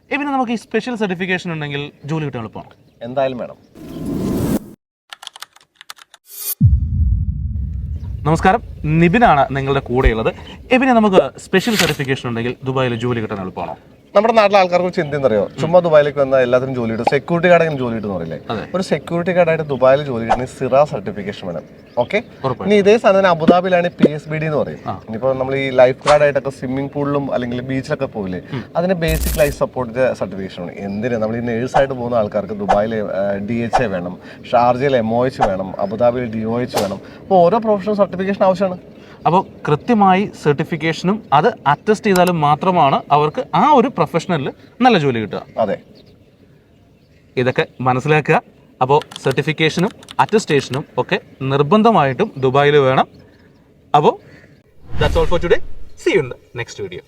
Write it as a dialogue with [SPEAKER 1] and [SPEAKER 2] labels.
[SPEAKER 1] പിന്നെ നമുക്ക് ഈ സ്പെഷ്യൽ സർട്ടിഫിക്കേഷൻ ഉണ്ടെങ്കിൽ ജോലി കിട്ടാൻ എളുപ്പമാണ്.
[SPEAKER 2] എന്തായാലും വേണം.
[SPEAKER 1] നമസ്കാരം, നിബിനാണ് നിങ്ങളുടെ കൂടെയുള്ളത്. പിന്നെ നമുക്ക് സ്പെഷ്യൽ സർട്ടിഫിക്കേഷൻ ഉണ്ടെങ്കിൽ ദുബായിൽ ജോലി കിട്ടാൻ എളുപ്പമാണോ?
[SPEAKER 2] നമ്മുടെ നാട്ടിലെ ആൾക്കാർക്ക് ചിന്ത അറിയോ, ചുമ്മാ ദുബായിലേക്ക് വന്നാൽ എല്ലാത്തിനും ജോലി കിട്ടും. സെക്യൂരിറ്റി ഗാർഡ് എങ്ങനെ ജോലി കിട്ടും അറിയില്ലേ? ഒരു സെക്യൂരിറ്റി ഗാർഡായിട്ട് ദുബായിൽ ജോലി കിട്ടണമെങ്കിൽ സിറ സർട്ടിഫിക്കേഷൻ വേണം. ഓക്കെ, ഇനി ഇതേ സാധനം അബുദാബിയിലാണ് PSBD എന്ന് പറയും. ഇനിയിപ്പോൾ നമ്മൾ ഈ ലൈഫ് ഗാർഡായിട്ടൊക്കെ സ്വിമ്മിംഗ് പൂളിലും അല്ലെങ്കിൽ ബീച്ചിലൊക്കെ പോകില്ലേ, അതിന് ബേസിക് ലൈഫ് സപ്പോർട്ട് സർട്ടിഫിക്കേഷൻ ആണ്. എന്തിനാ നമ്മൾ ഈ നേഴ്സായിട്ട് പോകുന്ന ആൾക്കാർക്ക് ദുബായിൽ DHA വേണം, ഷാർജയിൽ MOH വേണം, അബുദാബിയിൽ DOH വേണം. അപ്പോൾ ഓരോ പ്രൊഫഷണൽ സർട്ടിഫിക്കേഷൻ ആവശ്യമാണ്.
[SPEAKER 1] അപ്പോൾ കൃത്യമായി സർട്ടിഫിക്കേഷനും അത് അറ്റസ്റ്റ് ചെയ്താലും മാത്രമാണ് അവർക്ക് ആ ഒരു പ്രൊഫഷണലിൽ നല്ല ജോലി കിട്ടുക.
[SPEAKER 2] അതെ,
[SPEAKER 1] ഇതൊക്കെ മനസ്സിലാക്കുക. അപ്പോൾ സർട്ടിഫിക്കേഷനും അറ്റസ്റ്റേഷനും ഒക്കെ നിർബന്ധമായിട്ടും ദുബായിൽ വേണം. അപ്പോൾ that's all for today. See you in the next video.